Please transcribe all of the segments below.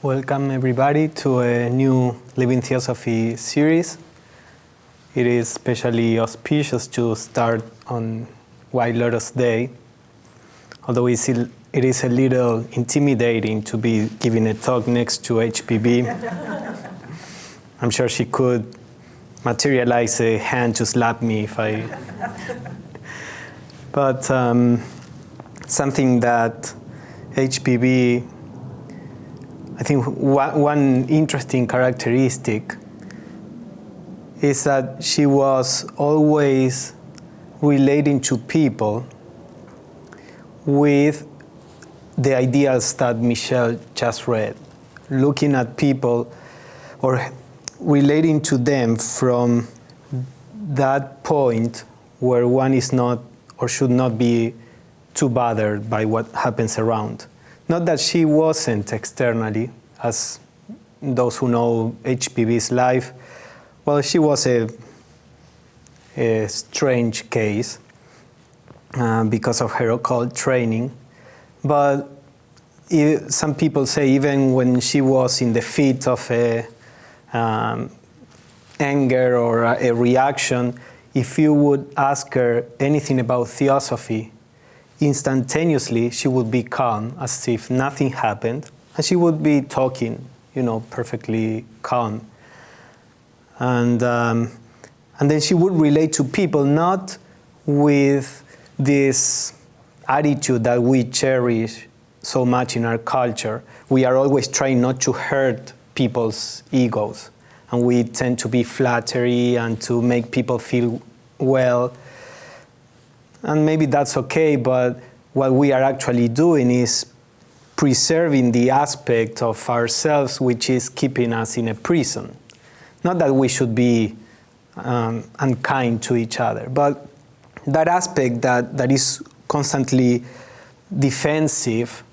Welcome everybody to a new Living Theosophy series. It is especially auspicious to start on White Lotus Day, although it is a little intimidating to be giving a talk next to HPB. I'm sure she could materialize a hand to slap me if I... But something that HPB, I think one interesting characteristic is that she was always relating to people with the ideals that Michelle just read, looking at people or relating to them from that point where one is not or should not be too bothered by what happens around. Not that she wasn't externally, as those who know HPB's life. Well, she was a strange case because of her occult training. But some people say even when she was in the fit of anger or a reaction, if you would ask her anything about theosophy, instantaneously she would be calm, as if nothing happened, and she would be talking, perfectly calm. And then she would relate to people not with this attitude that we cherish so much in our culture. We are always trying not to hurt people's egos, and we tend to be flattery and to make people feel well. And maybe that's okay, but what we are actually doing is preserving the aspect of ourselves which is keeping us in a prison. Not that we should be unkind to each other, but that aspect that is constantly defensive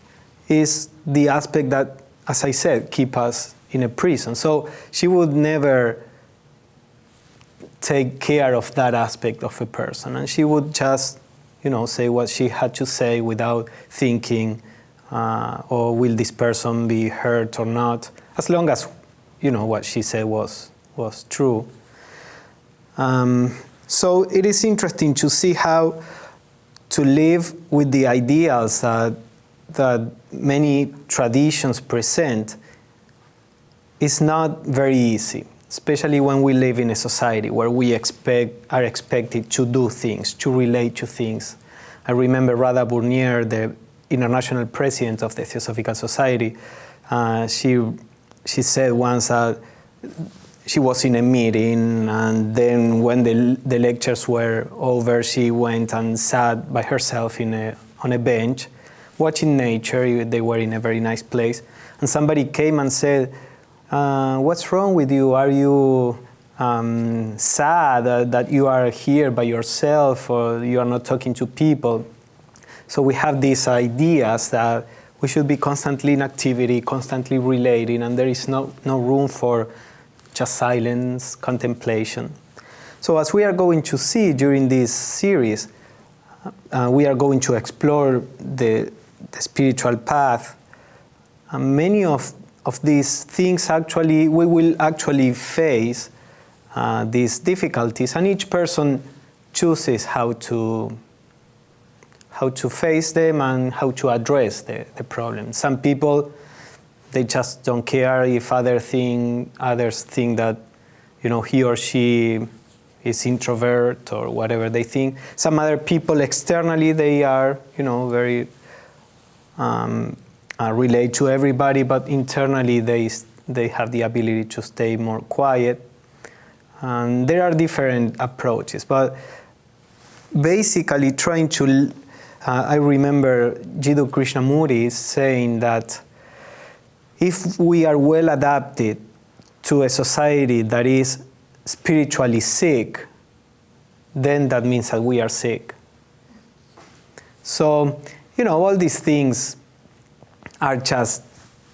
is the aspect that, as I said, keep us in a prison. So she would never take care of that aspect of a person, and she would just say what she had to say without thinking, or will this person be hurt or not, as long as what she said was true. So it is interesting to see how to live with the ideals that many traditions present is not very easy, especially when we live in a society where we are expected to do things, to relate to things. I remember Radha Burnier, the international president of the Theosophical Society, she said once that she was in a meeting, and then when the lectures were over, she went and sat by herself on a bench, watching nature. They were in a very nice place, and somebody came and said, what's wrong with you? Are you sad that you are here by yourself, or you are not talking to people? So we have these ideas that we should be constantly in activity, constantly relating, and there is no room for just silence, contemplation. So as we are going to see during this series, we are going to explore the spiritual path. Many of these things we will actually face these difficulties, and each person chooses how to face them and how to address the problem. Some people, they just don't care if others think that he or she is introvert or whatever they think. Some other people externally, they are very relate to everybody, but internally they have the ability to stay more quiet. And there are different approaches, but basically trying to, I remember Jiddu Krishnamurti saying that if we are well adapted to a society that is spiritually sick, then that means that we are sick. So, all these things are just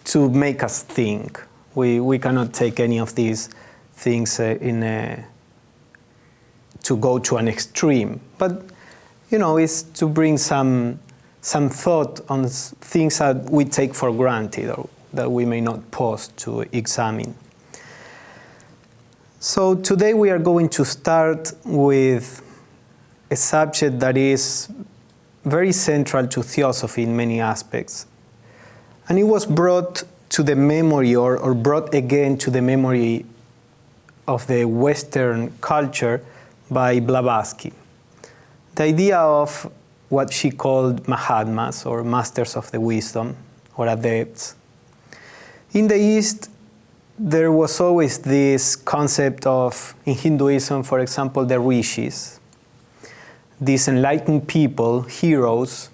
to make us think. We cannot take any of these things to go to an extreme. But, it's to bring some thought on things that we take for granted, or that we may not pause to examine. So today we are going to start with a subject that is very central to theosophy in many aspects. And it was brought to the memory or brought again to the memory of the Western culture by Blavatsky. The idea of what she called Mahatmas, or masters of the wisdom, or adepts. In the East, there was always this concept of, in Hinduism, for example, the rishis, these enlightened people, heroes,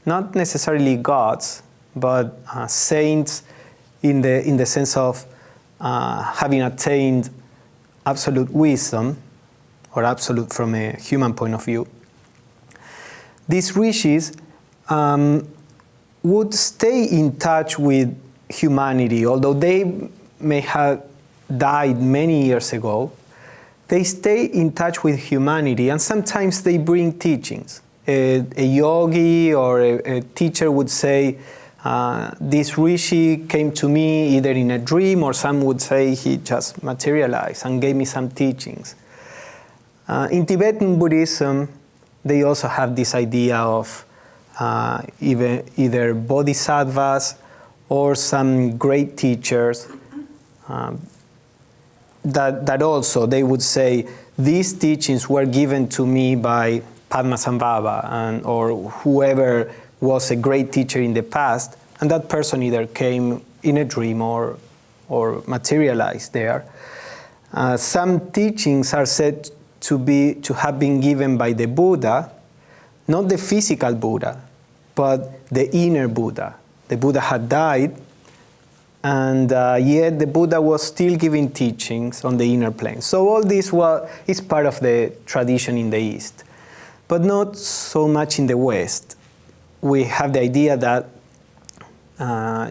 not necessarily gods, but saints in the sense of having attained absolute wisdom, or absolute from a human point of view. These rishis would stay in touch with humanity, although they may have died many years ago. They stay in touch with humanity, and sometimes they bring teachings. A yogi or a teacher would say, this rishi came to me either in a dream, or some would say he just materialized and gave me some teachings. In Tibetan Buddhism, they also have this idea of either bodhisattvas or some great teachers that also they would say, these teachings were given to me by Padmasambhava or whoever was a great teacher in the past, and that person either came in a dream or materialized there. Some teachings are said to have been given by the Buddha, not the physical Buddha, but the inner Buddha. The Buddha had died, and yet the Buddha was still giving teachings on the inner plane. So all this is part of the tradition in the East, but not so much in the West. We have the idea that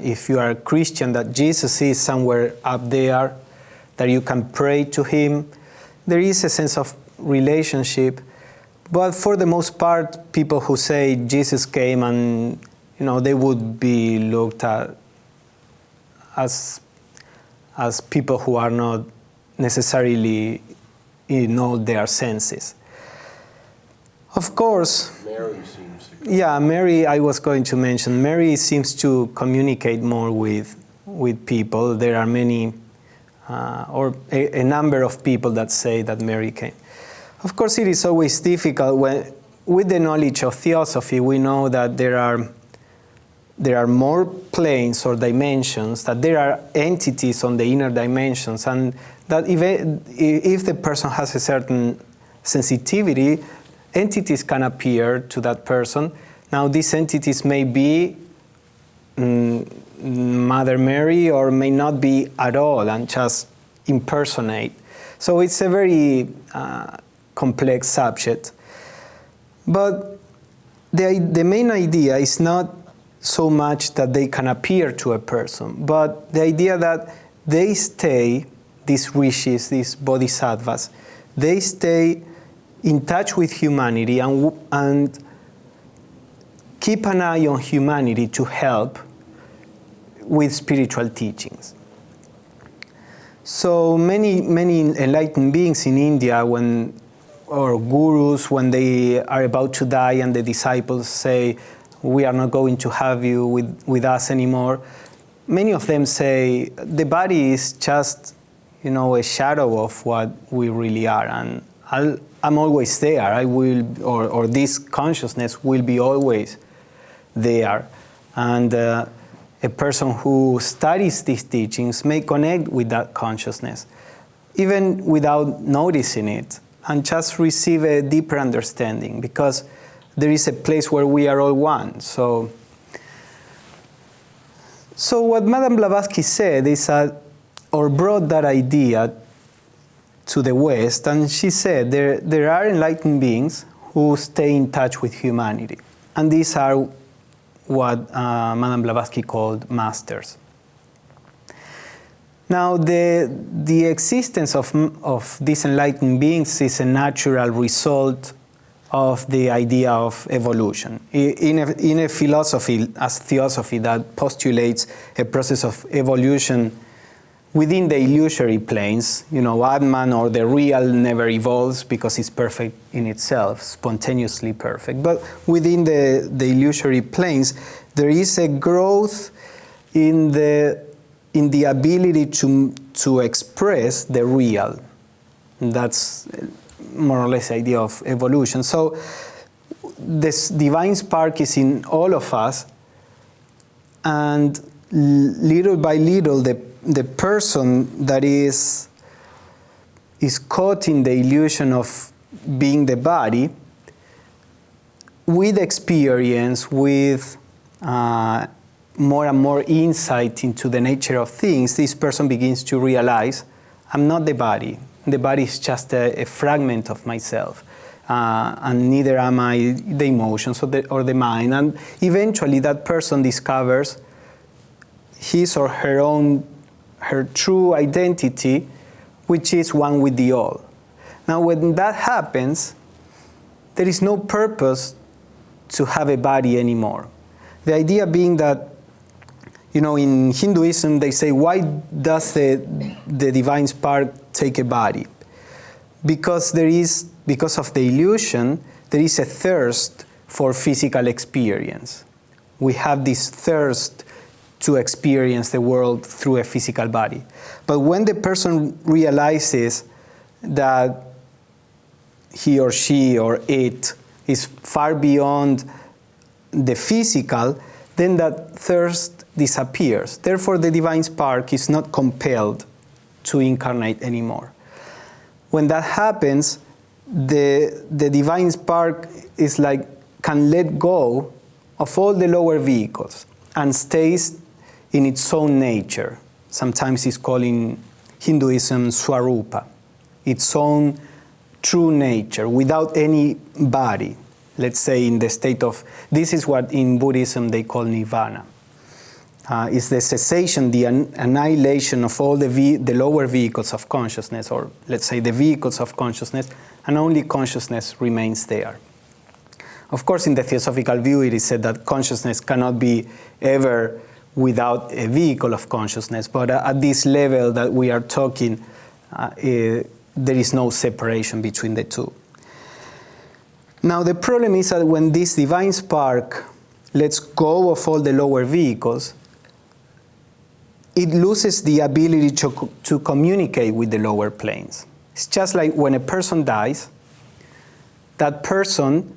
if you are a Christian, that Jesus is somewhere up there, that you can pray to him. There is a sense of relationship, but for the most part, people who say Jesus came and they would be looked at as people who are not necessarily in all their senses. Of course, Mary, I was going to mention, Mary seems to communicate more with people. There are many, or a number of people that say that Mary came. Of course, it is always difficult with the knowledge of theosophy, we know that there are more planes or dimensions, that there are entities on the inner dimensions, and that if the person has a certain sensitivity, entities can appear to that person. Now, these entities may be Mother Mary or may not be at all and just impersonate. So it's a very complex subject. But the main idea is not so much that they can appear to a person, but the idea that they stay, these rishis, these bodhisattvas, they stay in touch with humanity and keep an eye on humanity to help with spiritual teachings. So many enlightened beings in India, or gurus, when they are about to die and the disciples say, we are not going to have you with us anymore, many of them say, the body is just, a shadow of what we really are, and I'm always there. I will, or this consciousness will be always there. And a person who studies these teachings may connect with that consciousness, even without noticing it, and just receive a deeper understanding, because there is a place where we are all one. So what Madame Blavatsky said is or brought that idea to the West, and she said there are enlightened beings who stay in touch with humanity, and these are what Madame Blavatsky called masters. Now, the existence of these enlightened beings is a natural result of the idea of evolution. In a philosophy, as theosophy, that postulates a process of evolution within the illusory planes, Atman or the real never evolves because it's perfect in itself, spontaneously perfect. But within the illusory planes, there is a growth in the ability to express the real. That's more or less the idea of evolution. So this divine spark is in all of us, and little by little, the person that is caught in the illusion of being the body, with experience, with more and more insight into the nature of things, this person begins to realize, I'm not the body. The body is just a fragment of myself, and neither am I the emotions or the mind. And eventually that person discovers his or her true identity, which is one with the all. Now, when that happens, there is no purpose to have a body anymore. The idea being that, in Hinduism, they say, why does the divine spark take a body? Because of the illusion, there is a thirst for physical experience. We have this thirst to experience the world through a physical body. But when the person realizes that he or she or it is far beyond the physical, then that thirst disappears. Therefore, the divine spark is not compelled to incarnate anymore. When that happens, the divine spark is can let go of all the lower vehicles and stays in its own nature. Sometimes it's called in Hinduism Swarupa, its own true nature, without any body. Let's say in the state of, this is what in Buddhism they call nirvana. Is the cessation, the annihilation of all the lower vehicles of consciousness, or let's say the vehicles of consciousness, and only consciousness remains there. Of course, in the Theosophical view, it is said that consciousness cannot be ever without a vehicle of consciousness, but at this level that we are talking, there is no separation between the two. Now, the problem is that when this divine spark lets go of all the lower vehicles, it loses the ability to communicate with the lower planes. It's just like when a person dies, that person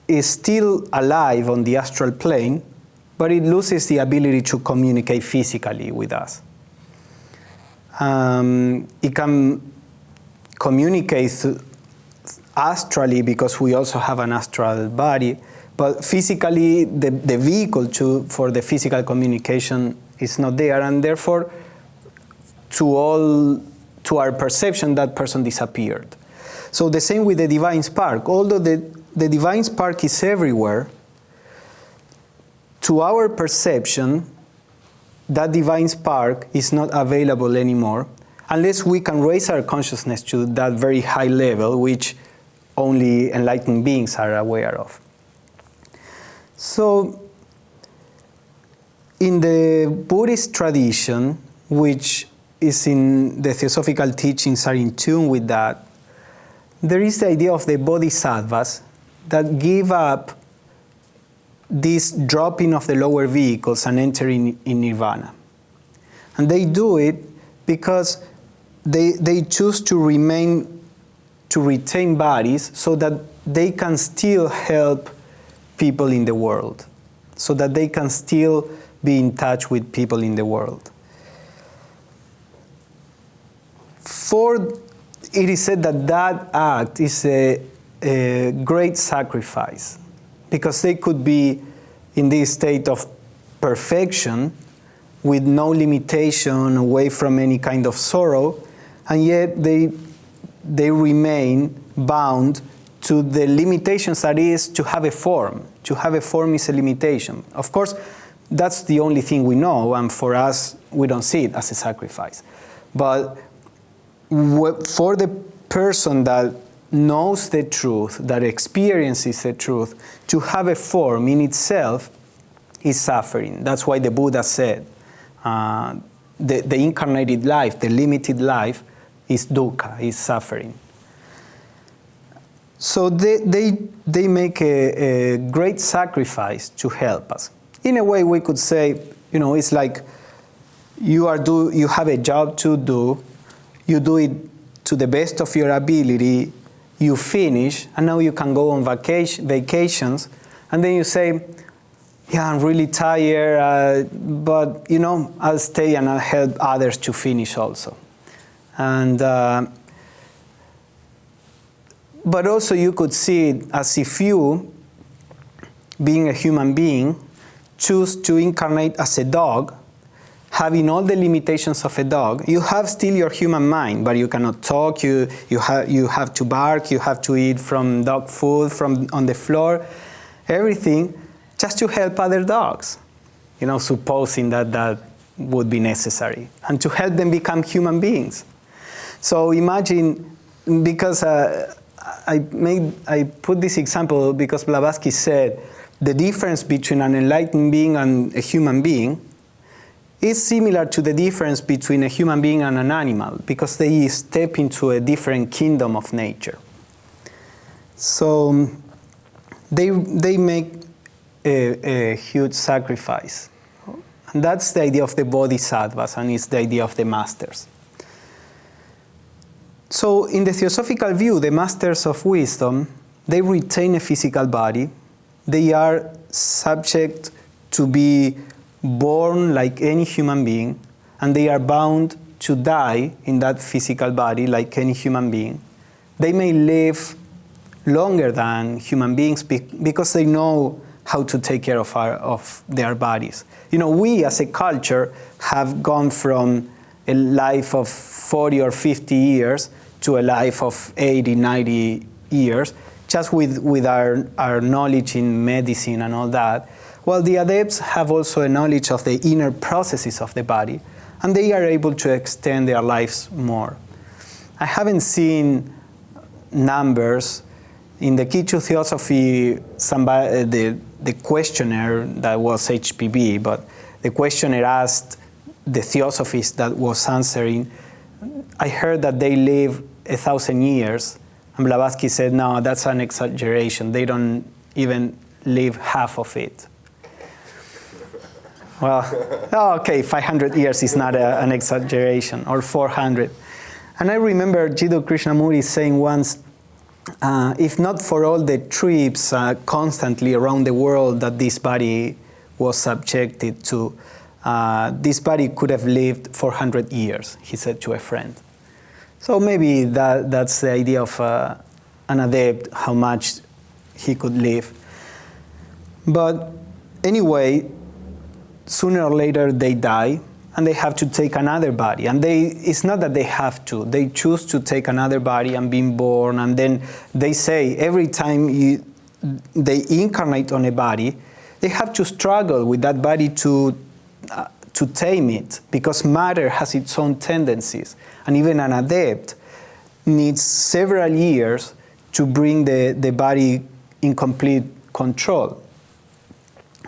is still alive on the astral plane, but it loses the ability to communicate physically with us. It can communicate astrally because we also have an astral body, but physically the vehicle for the physical communication is not there, and therefore to our perception that person disappeared. So the same with the divine spark. Although the divine spark is everywhere, to our perception that divine spark is not available anymore unless we can raise our consciousness to that very high level which only enlightened beings are aware of. So in the Buddhist tradition, which is in the Theosophical teachings are in tune with that, there is the idea of the bodhisattvas that give up this dropping of the lower vehicles and entering in nirvana. And they do it because they choose to retain bodies so that they can still help people in the world, so that they can still be in touch with people in the world. It is said that act is a great sacrifice, because they could be in this state of perfection with no limitation, away from any kind of sorrow, and yet they remain bound to the limitations that is to have a form. To have a form is a limitation. Of course, that's the only thing we know, and for us, we don't see it as a sacrifice. But for the person that knows the truth, that experiences the truth, to have a form in itself is suffering. That's why the Buddha said the incarnated life, the limited life, is dukkha, is suffering. So they make a great sacrifice to help us. In a way, we could say, it's like you have a job to do, you do it to the best of your ability, you finish, and now you can go on vacations, and then you say, yeah, I'm really tired, but I'll stay and I'll help others to finish also. And but also you could see it as if you, being a human being, choose to incarnate as a dog, having all the limitations of a dog. You have still your human mind, but you cannot talk, you have to bark, you have to eat from dog food, from on the floor, everything, just to help other dogs, supposing that would be necessary, and to help them become human beings. So imagine, because I put this example because Blavatsky said the difference between an enlightened being and a human being is similar to the difference between a human being and an animal, because they step into a different kingdom of nature. So they make a huge sacrifice. And that's the idea of the bodhisattvas, and it's the idea of the masters. So in the Theosophical view, the masters of wisdom, they retain a physical body. They are subject to be born like any human being, and they are bound to die in that physical body like any human being. They may live longer than human beings because they know how to take care of their bodies. We as a culture have gone from a life of 40 or 50 years to a life of 80, 90 years, just with our knowledge in medicine and all that. Well, the adepts have also a knowledge of the inner processes of the body, and they are able to extend their lives more. I haven't seen numbers. In the Key to Theosophy, the questionnaire, that was HPB, but the questionnaire asked the theosophist that was answering, I heard that they live 1,000 years, and Blavatsky said, no, that's an exaggeration. They don't even live half of it. Well, okay, 500 years is not an exaggeration, or 400. And I remember Jiddu Krishnamurti saying once, if not for all the trips constantly around the world that this body was subjected to, this body could have lived 400 years, he said to a friend. So maybe that's the idea of an adept, how much he could live. But anyway, sooner or later they die, and they have to take another body. And it's not that they have to. They choose to take another body and being born. And then they say every time they incarnate on a body, they have to struggle with that body to tame it, because matter has its own tendencies. And even an adept needs several years to bring the body in complete control.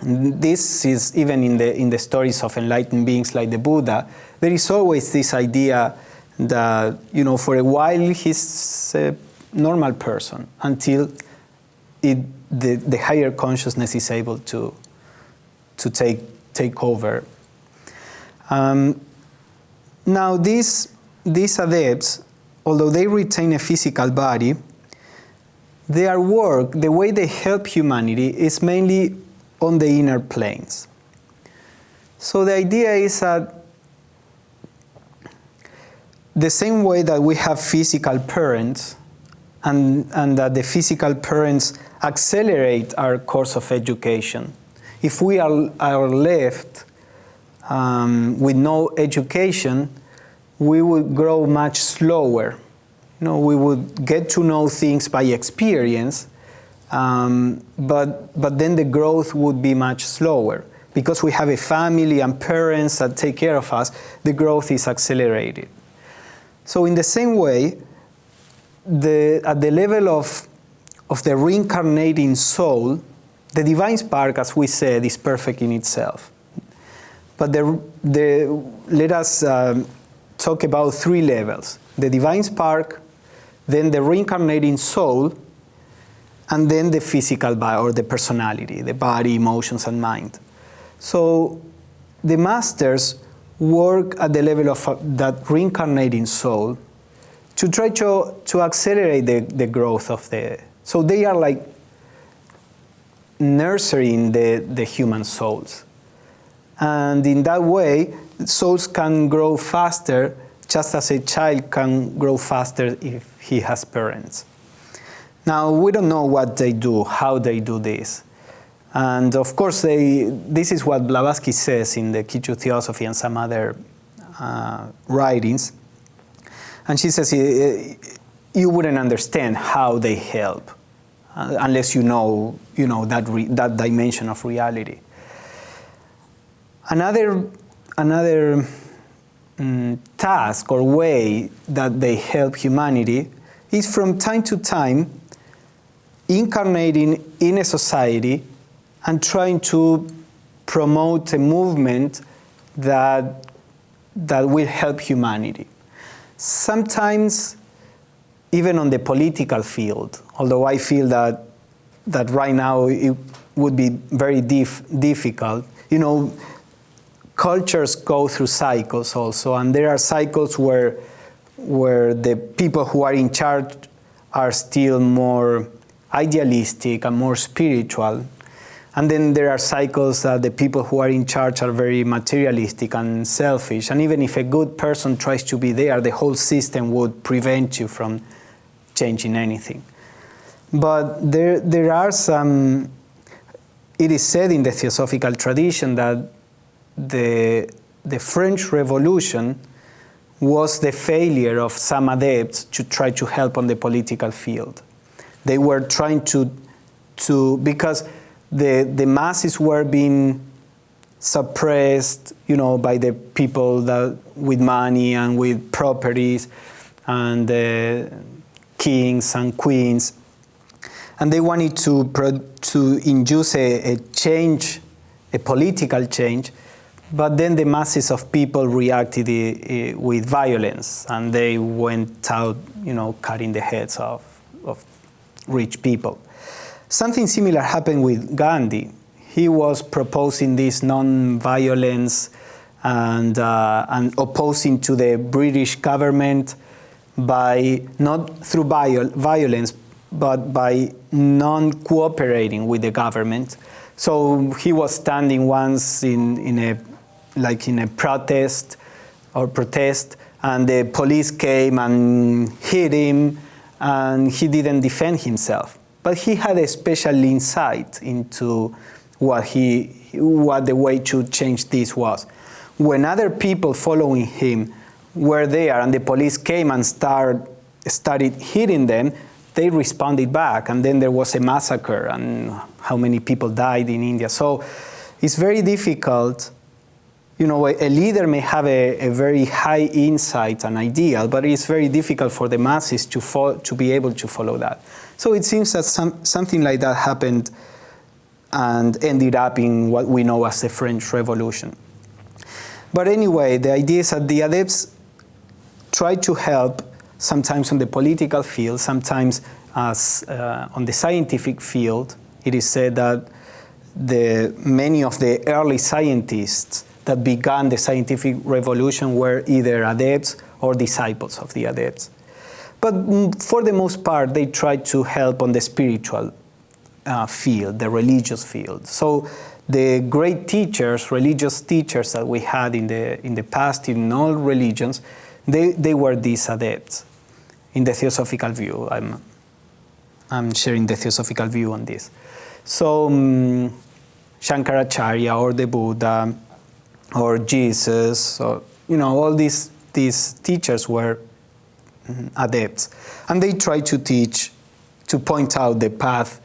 This is even in the stories of enlightened beings like the Buddha. There is always this idea that, for a while he's a normal person until the higher consciousness is able to take over. Now these adepts, although they retain a physical body, their work, the way they help humanity, is mainly on the inner planes. So the idea is that the same way that we have physical parents, and that the physical parents accelerate our course of education, if we are left with no education, we would grow much slower. We would get to know things by experience, but then the growth would be much slower. Because we have a family and parents that take care of us, the growth is accelerated. So in the same way, at the level of the reincarnating soul, the divine spark, as we said, is perfect in itself. But let us talk about three levels: the divine spark, then the reincarnating soul, and then the physical body, or the personality, the body, emotions, and mind. So the masters work at the level of that reincarnating soul to try to accelerate the growth of the... So they are like nurturing the human souls. And in that way, souls can grow faster, just as a child can grow faster if he has parents. Now, we don't know what they do, how they do this. And of course, this is what Blavatsky says in the Key to Theosophy and some other writings. And she says you wouldn't understand how they help unless you know that dimension of reality. Another task or way that they help humanity is from time to time incarnating in a society and trying to promote a movement that will help humanity. Sometimes even on the political field, although I feel that right now it would be very difficult. Cultures go through cycles also, and there are cycles where the people who are in charge are still more idealistic and more spiritual. And then there are cycles that the people who are in charge are very materialistic and selfish. And even if a good person tries to be there, the whole system would prevent you from changing anything. But there are some... It is said in the Theosophical tradition that the French Revolution was the failure of some adepts to try to help on the political field. They were trying to because the masses were being suppressed, by the people with money and with properties, and kings and queens, and they wanted to induce a change, a political change, but then the masses of people reacted with violence, and they went out, cutting the heads of rich people. Something similar happened with Gandhi. He was proposing this non-violence and opposing to the British government by not through violence, but by non-cooperating with the government. So he was standing once in a protest, and the police came and hit him, and he didn't defend himself. But he had a special insight into what the way to change this was. When other people following him were there and the police came and started hitting them, they responded back, and then there was a massacre, and how many people died in India. So it's very difficult. A leader may have a very high insight and ideal, but it's very difficult for the masses to be able to follow that. So it seems that something like that happened and ended up in what we know as the French Revolution. But anyway, the idea is that the adepts try to help, sometimes on the political field, sometimes on the scientific field. It is said that many of the early scientists that began the scientific revolution were either adepts or disciples of the adepts. But for the most part, they tried to help on the spiritual field, the religious field. So the great teachers, religious teachers that we had in the past in all religions, they were these adepts. In the Theosophical view, I'm sharing the Theosophical view on this. So Shankaracharya or the Buddha or Jesus, or all these teachers were adepts, and they tried to teach, to point out the path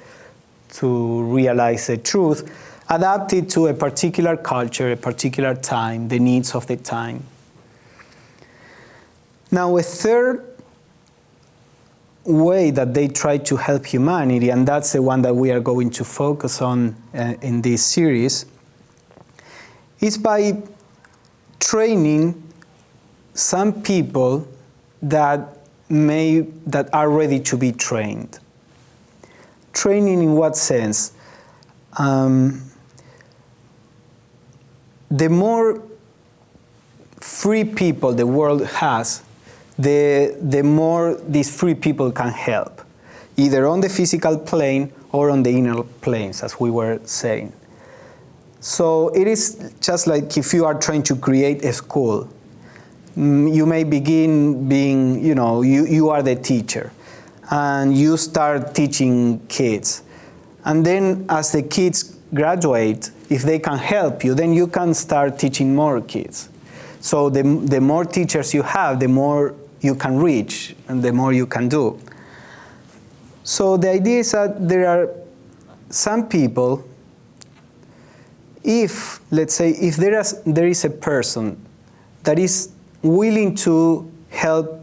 to realize the truth, adapted to a particular culture, a particular time, the needs of the time. Now, a third way that they try to help humanity, and that's the one that we are going to focus on in this series, is by training some people that are ready to be trained. Training in what sense? The more free people the world has, the more these free people can help, either on the physical plane or on the inner planes, as we were saying. So it is just like if you are trying to create a school. You may begin being, you are the teacher, and you start teaching kids. And then as the kids graduate, if they can help you, then you can start teaching more kids. So the more teachers you have, the more you can reach and the more you can do. So the idea is that there are some people, let's say, if there is a person that is willing to help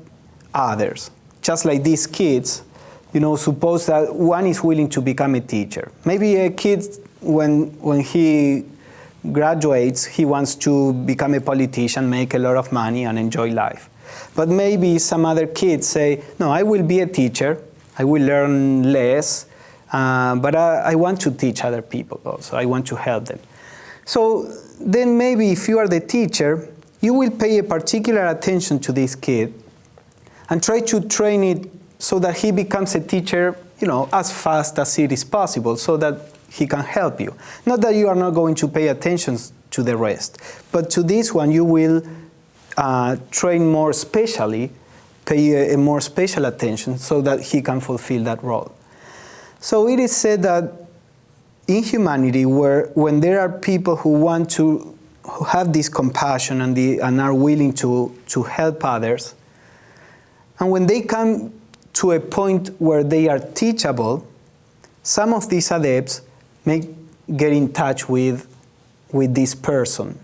others, just like these kids, suppose that one is willing to become a teacher. Maybe a kid, when he graduates, he wants to become a politician, make a lot of money, and enjoy life. But maybe some other kids say, no, I will be a teacher, I will learn less, but I want to teach other people also, I want to help them. So then maybe if you are the teacher, you will pay a particular attention to this kid and try to train it so that he becomes a teacher, as fast as it is possible, so that he can help you. Not that you are not going to pay attention to the rest, but to this one you will train more specially, pay a more special attention so that he can fulfill that role. So it is said that in humanity, when there are people who have this compassion and are willing to help others, and when they come to a point where they are teachable, some of these adepts may get in touch with this person.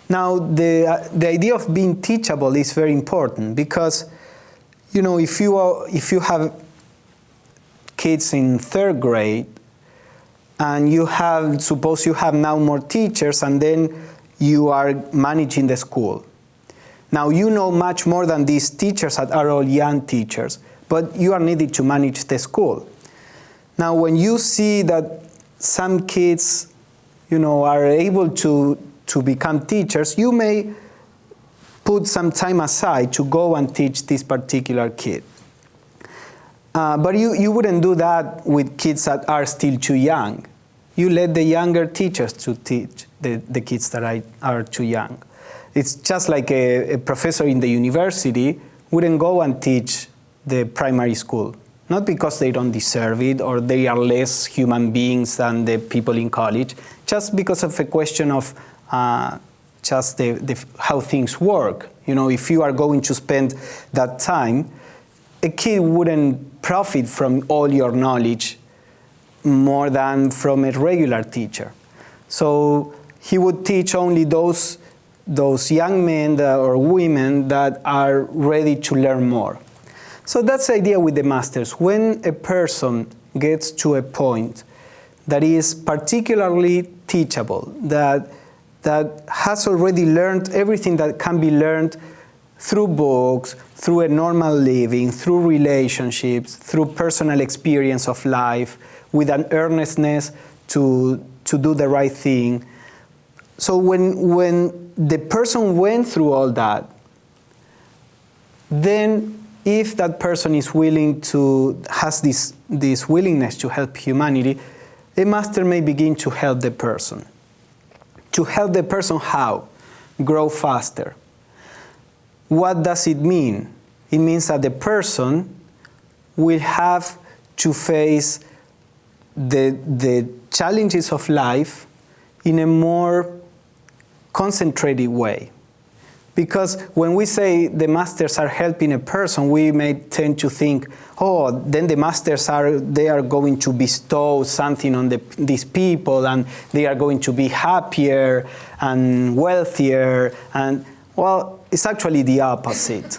Now, the idea of being teachable is very important because, if you have kids in 3rd grade, and suppose you have now more teachers, and then you are managing the school. Now you know much more than these teachers that are all young teachers, but you are needed to manage the school. Now when you see that some kids, are able to become teachers, you may put some time aside to go and teach this particular kid. But you wouldn't do that with kids that are still too young. You let the younger teachers to teach the kids that are too young. It's just like a professor in the university wouldn't go and teach the primary school. Not because they don't deserve it or they are less human beings than the people in college, just because of a question of just how things work. If you are going to spend that time, a kid wouldn't profit from all your knowledge more than from a regular teacher. So he would teach only those young men or women that are ready to learn more. So that's the idea with the masters. When a person gets to a point that is particularly teachable, that has already learned everything that can be learned through books, through a normal living, through relationships, through personal experience of life, with an earnestness to do the right thing. So when the person went through all that, then if that person is has this willingness to help humanity, a master may begin to help the person. To help the person how? Grow faster. What does it mean? It means that the person will have to face the challenges of life in a more concentrated way. Because when we say the masters are helping a person, we may tend to think, oh, then the masters are going to bestow something on these people and they are going to be happier and wealthier. And well, it's actually the opposite.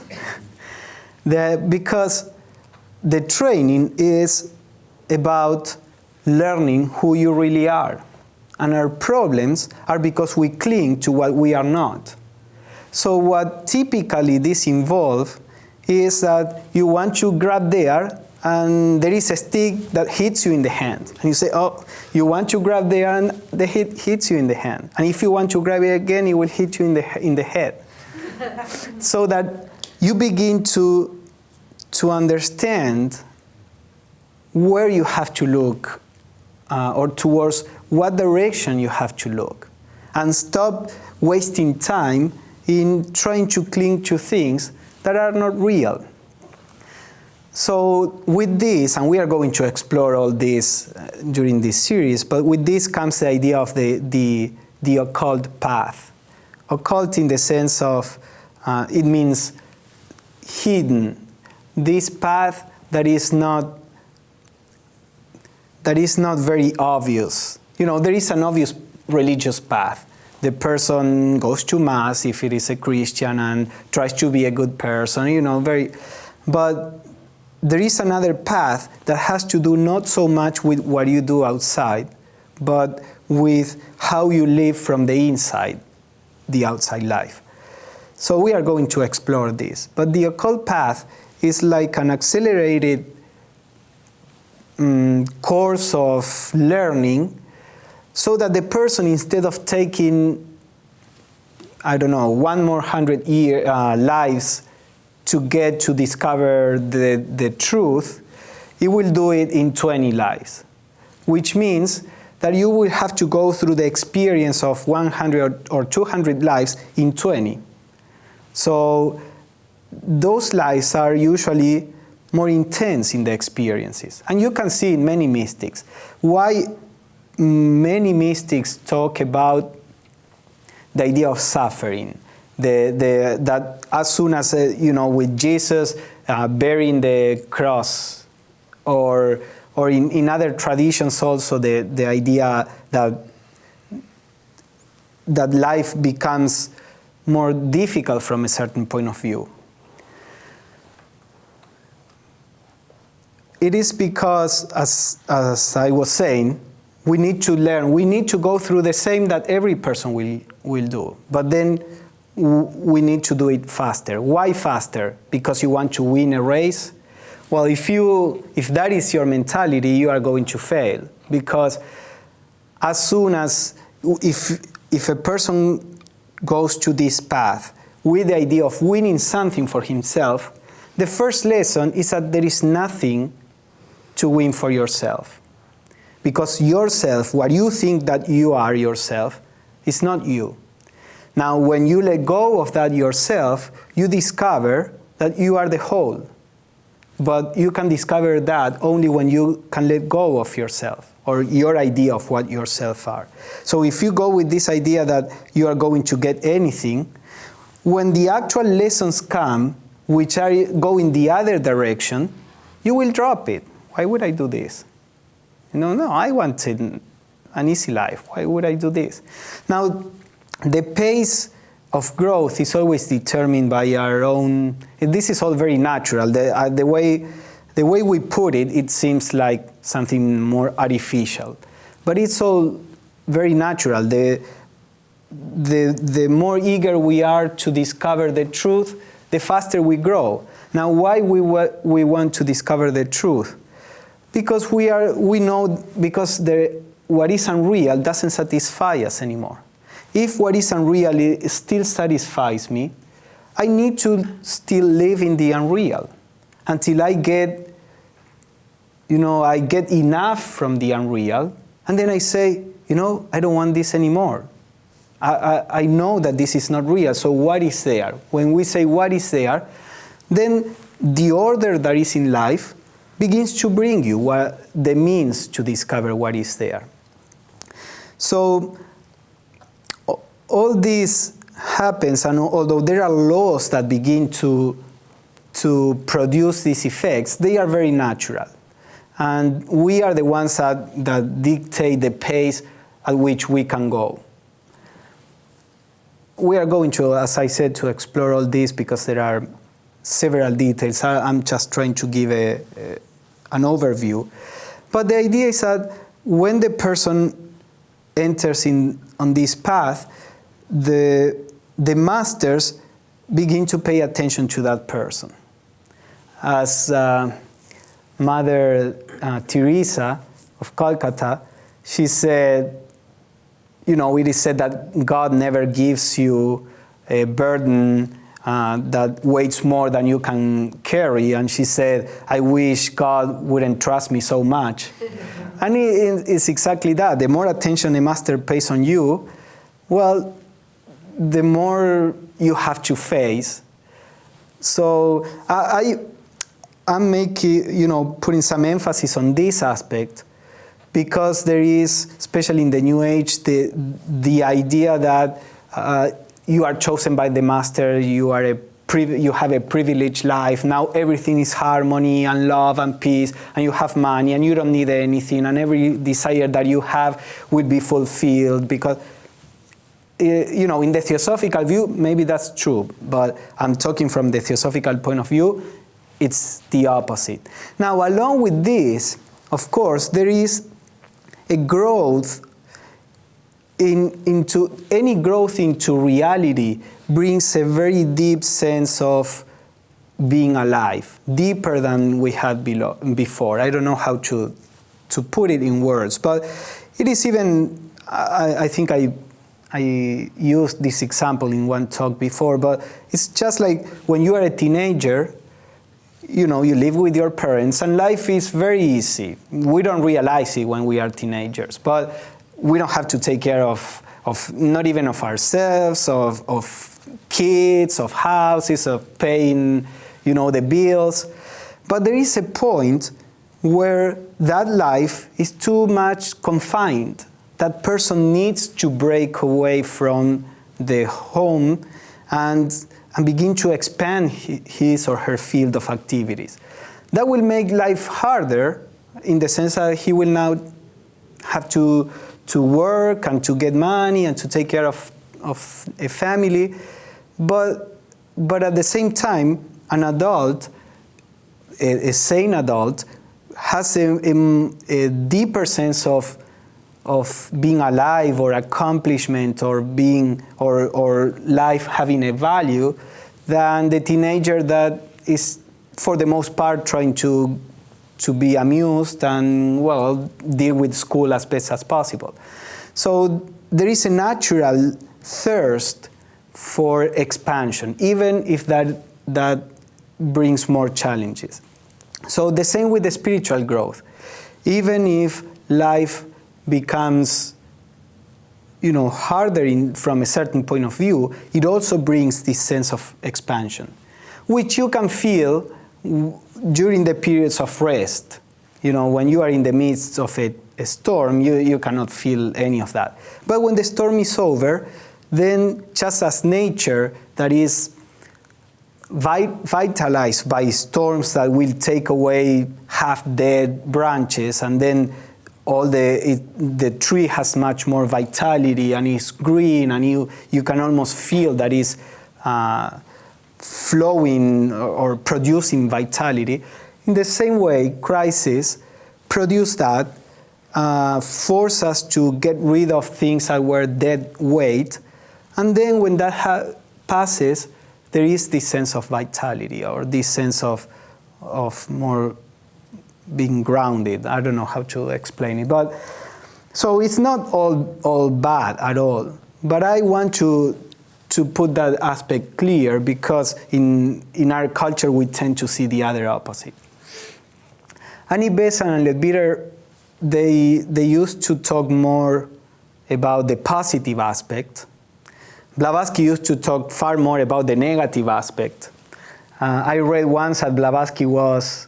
Because the training is about learning who you really are. And our problems are because we cling to what we are not. So what typically this involves is that you want to grab there, and there is a stick that hits you in the hand. And you say, oh, you want to grab there, and the hit hits you in the hand. And if you want to grab it again, it will hit you in the head. So that you begin to understand where you have to look, or towards what direction you have to look, and stop wasting time in trying to cling to things that are not real. So with this, and we are going to explore all this during this series, but with this comes the idea of the occult path. Occult in the sense of, it means hidden. This path that is not very obvious. You know, there is an obvious religious path. The person goes to Mass if it is a Christian and tries to be a good person, you know, but there is another path that has to do not so much with what you do outside, but with how you live from the inside, the outside life. So we are going to explore this. But the occult path is like an accelerated course of learning, so that the person, instead of taking, I don't know, 100 lives to get to discover the truth, it will do it in 20 lives, which means that you will have to go through the experience of 100 or 200 lives in 20. So those lives are usually more intense in the experiences. And you can see in many mystics why many mystics talk about the idea of suffering. That as soon as, with Jesus bearing the cross, or in other traditions also the idea that life becomes more difficult from a certain point of view. It is because, as I was saying, we need to learn, we need to go through the same that every person will do, but then we need to do it faster. Why faster? Because you want to win a race? Well, if that is your mentality, you are going to fail, because as soon as, if a person goes to this path with the idea of winning something for himself, the first lesson is that there is nothing to win for yourself. Because yourself, what you think that you are yourself, is not you. Now, when you let go of that yourself, you discover that you are the whole. But you can discover that only when you can let go of yourself, or your idea of what yourself are. So if you go with this idea that you are going to get anything, when the actual lessons come, which go in the other direction, you will drop it. Why would I do this? No, I wanted an easy life. Why would I do this? Now, the pace of growth is always determined by our own. This is all very natural. The way we put it, it seems like something more artificial, but it's all very natural. The more eager we are to discover the truth, the faster we grow. Now, why we want to discover the truth? Because we know, because what is unreal doesn't satisfy us anymore. If what is unreal still satisfies me, I need to still live in the unreal until I get enough from the unreal, and then I say, I don't want this anymore. I know that this is not real, so what is there? When we say what is there, then the order that is in life begins to bring you the means to discover what is there. So all this happens, and although there are laws that begin to produce these effects, they are very natural. And we are the ones that dictate the pace at which we can go. We are going to, as I said, to explore all this because there are several details. I'm just trying to give an overview. But the idea is that when the person enters on this path, the masters begin to pay attention to that person. As Mother Teresa of Calcutta, she said, it is said that God never gives you a burden that weighs more than you can carry. And she said, I wish God wouldn't trust me so much. And it's exactly that. The more attention the master pays on you, well, the more you have to face. So I'm making, putting some emphasis on this aspect, because there is, especially in the New Age, the idea that you are chosen by the master, you have a privileged life, now everything is harmony and love and peace, and you have money and you don't need anything, and every desire that you have will be fulfilled, because in the Theosophical view, maybe that's true, but I'm talking from the Theosophical point of view, it's the opposite. Now, along with this, of course, there is a growth into reality brings a very deep sense of being alive, deeper than we had before. I don't know how to put it in words, but it is even, I think I used this example in one talk before, but it's just like when you are a teenager, you live with your parents and life is very easy. We don't realize it when we are teenagers, but we don't have to take care of not even of ourselves, of kids, of houses, of paying, the bills. But there is a point where that life is too much confined. That person needs to break away from the home and begin to expand his or her field of activities. That will make life harder in the sense that he will now have to work and to get money and to take care of a family. But at the same time, an adult, a sane adult, has a deeper sense of being alive or accomplishment or being or life having a value than the teenager that is for the most part trying to be amused and deal with school as best as possible. So there is a natural thirst for expansion, even if that brings more challenges. So the same with the spiritual growth. Even if life becomes harder from a certain point of view, it also brings this sense of expansion, which you can feel during the periods of rest. When you are in the midst of a storm, you cannot feel any of that. But when the storm is over, then just as nature that is vitalized by storms that will take away half-dead branches, and then the tree has much more vitality and is green, and you can almost feel that is flowing or producing vitality. In the same way, crisis produce that, force us to get rid of things that were dead weight, and then when that passes, there is this sense of vitality or this sense of more being grounded. I don't know how to explain it, but so it's not all bad at all. But I want to put that aspect clear, because in our culture we tend to see the other opposite. Annie Besant and Leadbeater, they used to talk more about the positive aspect. Blavatsky used to talk far more about the negative aspect. I read once that Blavatsky was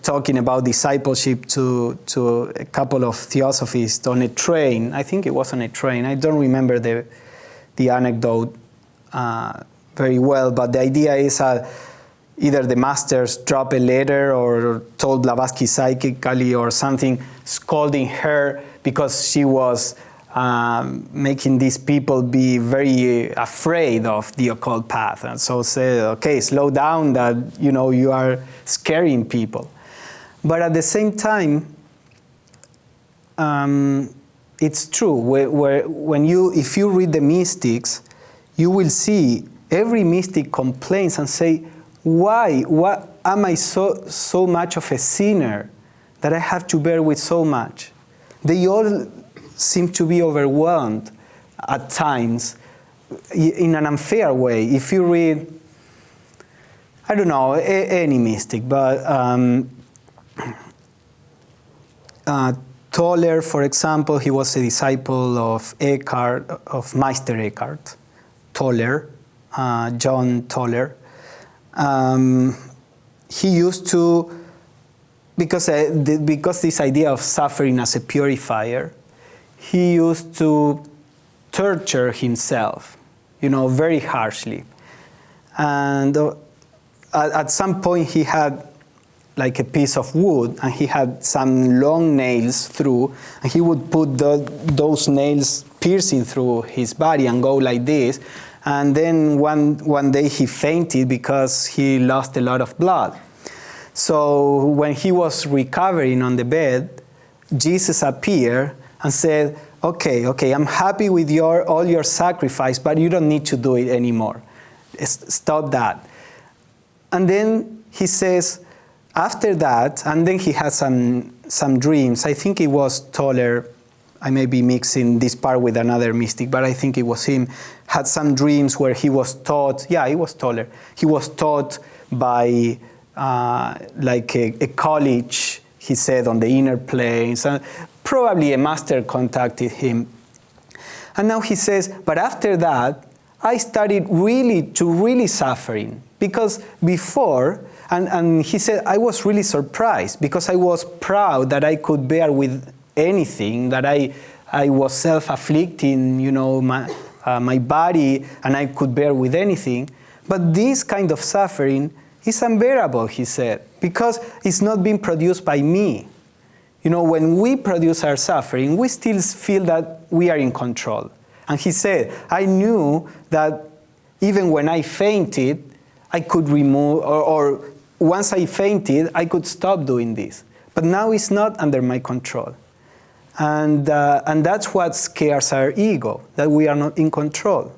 talking about discipleship to a couple of theosophists on a train. I think it was on a train. I don't remember the anecdote very well, but the idea is either the masters dropped a letter or told Blavatsky psychically or something, scolding her because she was making these people be very afraid of the occult path, and so say, okay, slow down, that you are scaring people. But at the same time, it's true. If you read the mystics, you will see every mystic complains and say, why? What am I so much of a sinner that I have to bear with so much? They all seem to be overwhelmed at times in an unfair way. If you read, I don't know, any mystic, but Toller, for example, he was a disciple of Eckhart, of Meister Eckhart. Toller, John Toller. He used to, because this idea of suffering as a purifier, he used to torture himself, very harshly. And at some point he had like a piece of wood, and he had some long nails through, and he would put those nails piercing through his body and go like this. And then one day he fainted because he lost a lot of blood. So when he was recovering on the bed, Jesus appeared and said, okay, I'm happy with all your sacrifice, but you don't need to do it anymore. Stop that. And then he says, after that, and then he had some dreams. I think it was Toller. I may be mixing this part with another mystic, but I think it was him. Had some dreams where he was taught. Yeah, it was Toller. He was taught by like a college, he said, on the inner planes. Probably a master contacted him. And now he says, but after that, I started really suffering. Because before, and he said, I was really surprised because I was proud that I could bear with anything, that I was self-afflicting, my body, and I could bear with anything. But this kind of suffering is unbearable, he said, because it's not being produced by me. When we produce our suffering, we still feel that we are in control. And he said, I knew that even when I fainted, I could remove, or once I fainted, I could stop doing this. But now it's not under my control. And that's what scares our ego, that we are not in control.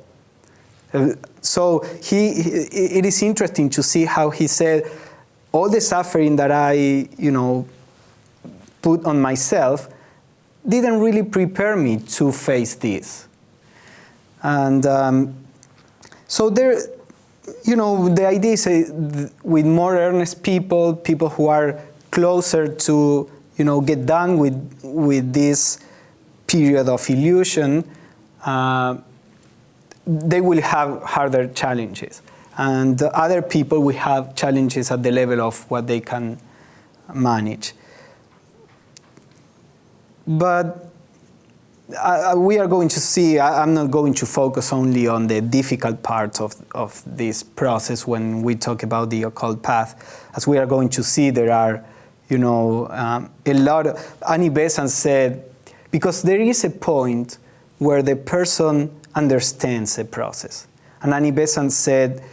So it is interesting to see how he said, all the suffering that I, put on myself didn't really prepare me to face this. And so there, the idea is with more earnest people who are closer to, get done with this period of illusion, they will have harder challenges. And other people will have challenges at the level of what they can manage. But we are going to see, I'm not going to focus only on the difficult parts of this process when we talk about the occult path. As we are going to see, there are, a lot of, Annie Besant said, because there is a point where the person understands the process. And Annie Besant said,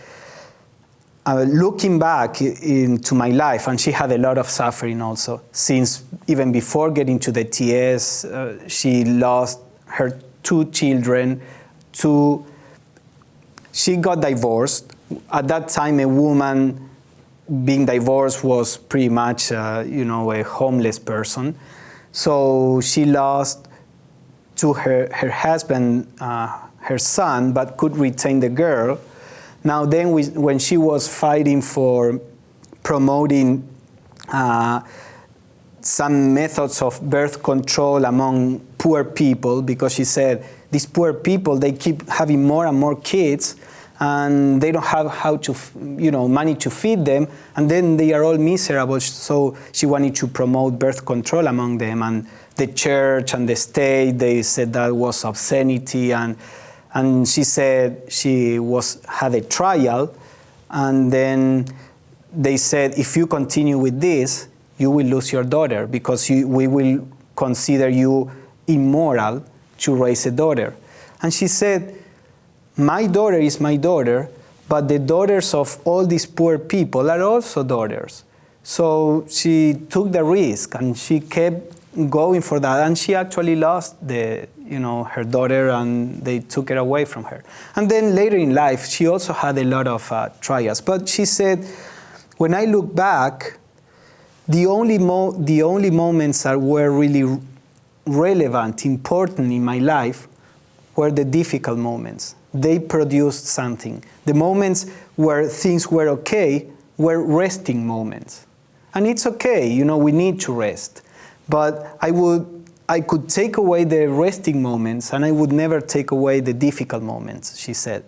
looking back into my life, and she had a lot of suffering also, since even before getting to the TS, she lost her 2 children. She got divorced. At that time, a woman being divorced was pretty much, a homeless person. So she lost to her husband, her son, but could retain the girl. Now then, when she was fighting for promoting some methods of birth control among poor people, because she said, these poor people, they keep having more and more kids, and they don't have how to, money to feed them, and then they are all miserable. So she wanted to promote birth control among them, and the church and the state, they said that was obscenity, and she said she had a trial, and then they said, if you continue with this, you will lose your daughter, because we will consider you immoral to raise a daughter. And she said, my daughter is my daughter, but the daughters of all these poor people are also daughters. So she took the risk and she kept going for that, and she actually lost her daughter, and they took her away from her. And then later in life, she also had a lot of trials. But she said, when I look back, the only moments that were really relevant, important in my life, were the difficult moments. They produced something. The moments where things were okay were resting moments. And it's okay, we need to rest. But I could take away the resting moments, and I would never take away the difficult moments, she said.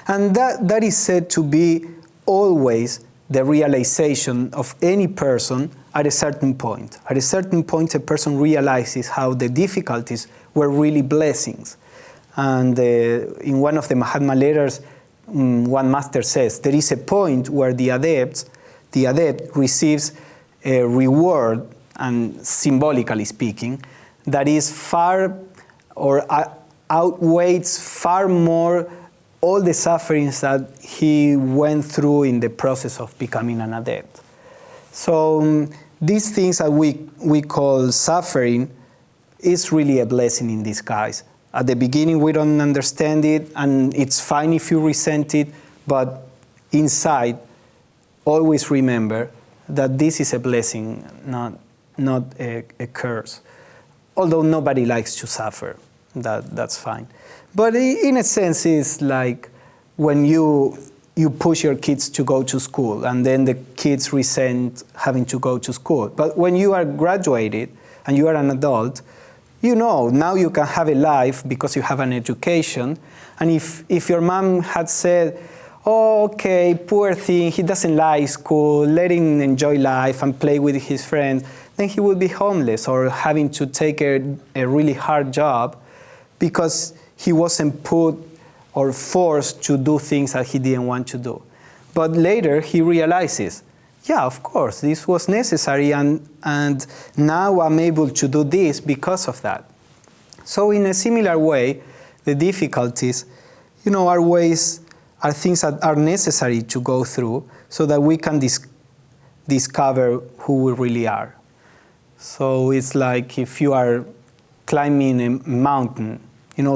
And that is said to be always the realization of any person at a certain point. At a certain point, a person realizes how the difficulties were really blessings. And in one of the Mahatma letters, one master says, there is a point where the adept receives a reward, and symbolically speaking, that is far or outweighs far more all the sufferings that he went through in the process of becoming an adept. So these things that we call suffering is really a blessing in disguise. At the beginning, we don't understand it, and it's fine if you resent it, but inside, always remember that this is a blessing, not a curse. Although nobody likes to suffer, that's fine. But in a sense, it's like when you push your kids to go to school, and then the kids resent having to go to school. But when you are graduated and you are an adult, now you can have a life because you have an education. And if your mom had said, oh, okay, poor thing, he doesn't like school, let him enjoy life and play with his friends, then he would be homeless or having to take a really hard job because he wasn't put or forced to do things that he didn't want to do. But later he realizes, yeah, of course, this was necessary, and now I'm able to do this because of that. So in a similar way, the difficulties, are things that are necessary to go through so that we can discover who we really are. So it's like if you are climbing a mountain,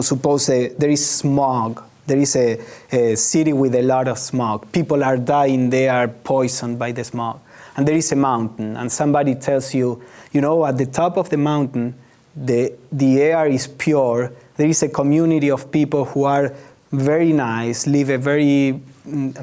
suppose there is smog. There is a city with a lot of smog. People are dying, they are poisoned by the smog. And there is a mountain, and somebody tells you, at the top of the mountain, the air is pure. There is a community of people who are very nice, live a very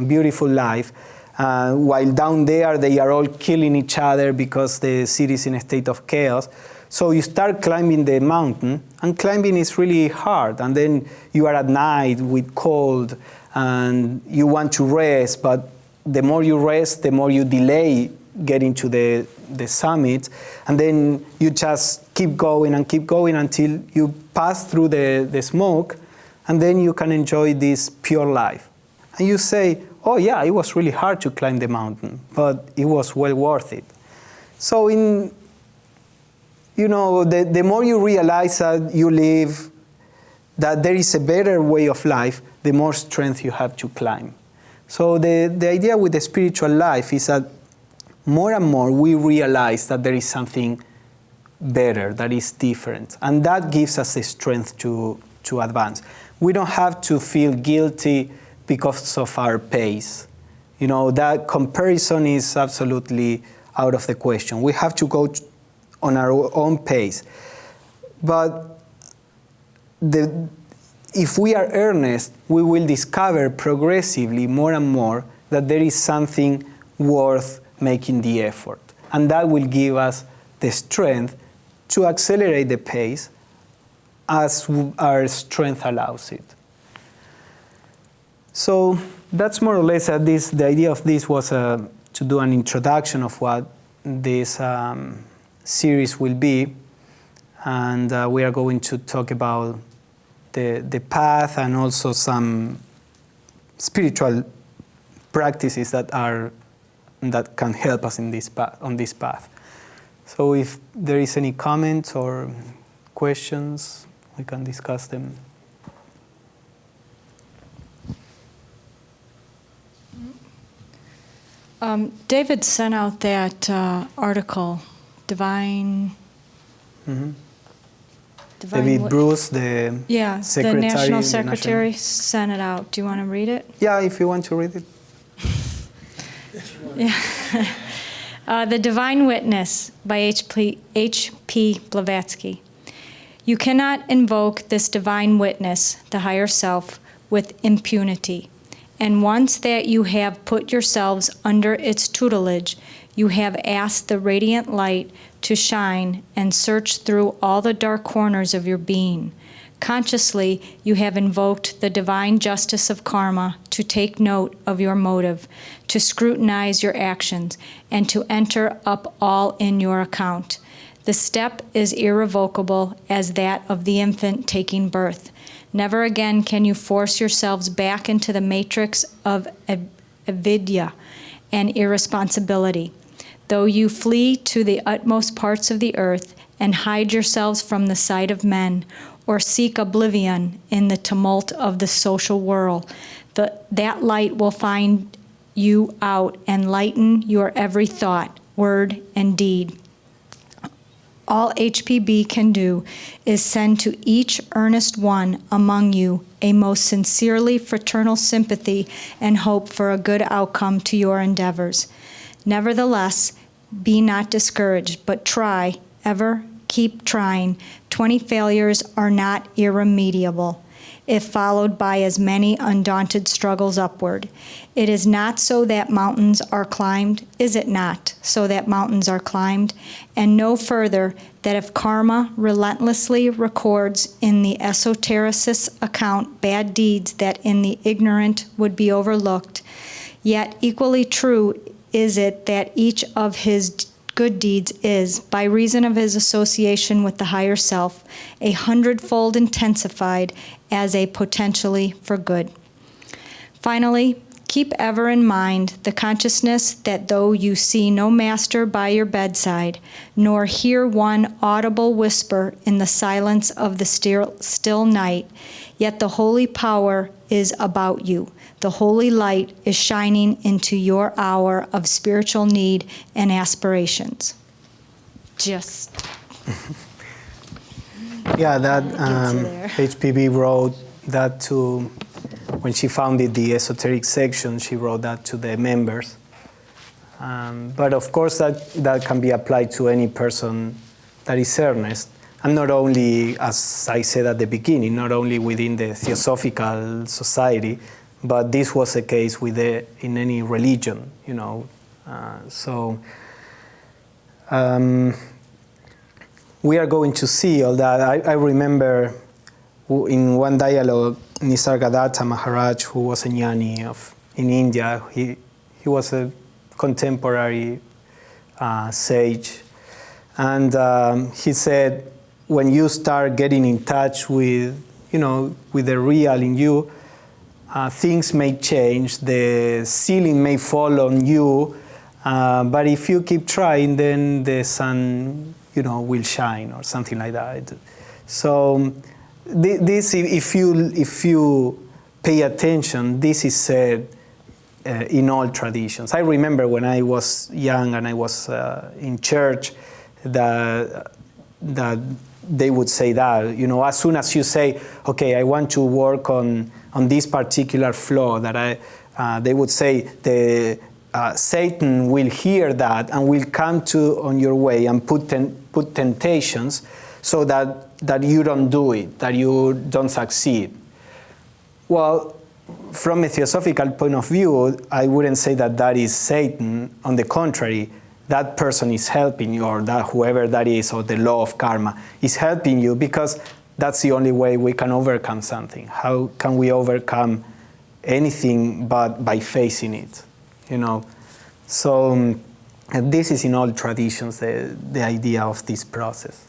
beautiful life, while down there they are all killing each other because the city is in a state of chaos. So you start climbing the mountain, and climbing is really hard. And then you are at night with cold, and you want to rest, but the more you rest, the more you delay getting to the summit. And then you just keep going until you pass through the smoke, and then you can enjoy this pure life. And you say, oh yeah, it was really hard to climb the mountain, but it was well worth it. So the more you realize that you live, that there is a better way of life, the more strength you have to climb. So the idea with the spiritual life is that more and more we realize that there is something better, that is different. And that gives us the strength to advance. We don't have to feel guilty because of our pace. That comparison is absolutely out of the question. We have to go on our own pace. But if we are earnest, we will discover progressively more and more that there is something worth making the effort. And that will give us the strength to accelerate the pace as our strength allows it. So that's more or less the idea of this was to do an introduction of what this series will be, and we are going to talk about the path and also some spiritual practices that can help us in on this path. So if there is any comments or questions we can discuss them. David sent out that article, Divine... Mm-hmm. David Bruce, the secretary, the National Secretary, sent it out. Do you want to read it? Yeah, if you want to read it. Yeah. The Divine Witness by H.P. Blavatsky. You cannot invoke this divine witness, the higher self, with impunity. And once that you have put yourselves under its tutelage, you have asked the radiant light to shine and search through all the dark corners of your being. Consciously, you have invoked the divine justice of karma to take note of your motive, to scrutinize your actions, and to enter up all in your account. The step is irrevocable as that of the infant taking birth. Never again can you force yourselves back into the matrix of avidya and irresponsibility. Though you flee to the utmost parts of the earth and hide yourselves from the sight of men, or seek oblivion in the tumult of the social whirl, that light will find you out and lighten your every thought, word, and deed. All HPB can do is send to each earnest one among you a most sincerely fraternal sympathy and hope for a good outcome to your endeavors. Nevertheless, be not discouraged, but try, ever keep trying. 20 failures are not irremediable, if followed by as many undaunted struggles upward. It is not so that mountains are climbed, is it not, so that mountains are climbed? And no further, that if karma relentlessly records in the esotericist's account bad deeds that in the ignorant would be overlooked, yet equally true is it that each of his good deeds is, by reason of his association with the higher self, 100-fold intensified as a potentially for good. Finally, keep ever in mind the consciousness that though you see no master by your bedside, nor hear one audible whisper in the silence of the still night, yet the holy power is about you. The holy light is shining into your hour of spiritual need and aspirations. Just. Yeah, that HPB wrote that to, when she founded the esoteric section, she wrote that to the members. But of course, that can be applied to any person that is earnest. And not only, as I said at the beginning, not only within the Theosophical Society, but this was the case in any religion, you know. We are going to see all that. I remember in one dialogue, Nisargadatta Maharaj, who was a jnani in India, he was a contemporary sage, and he said, when you start getting in touch with, with the real in you, things may change, the ceiling may fall on you, but if you keep trying, then the sun, will shine or something like that. So this, if you pay attention, this is said in all traditions. I remember when I was young and I was in church that they would say that, as soon as you say, okay, I want to work on this particular flaw, that they would say Satan will hear that and will come on your way and put temptations so that you don't do it, that you don't succeed. Well, from a theosophical point of view, I wouldn't say that is Satan. On the contrary, that person is helping you, or that whoever that is, or the law of karma is helping you, because that's the only way we can overcome something. How can we overcome anything but by facing it? So this is in all traditions, the idea of this process.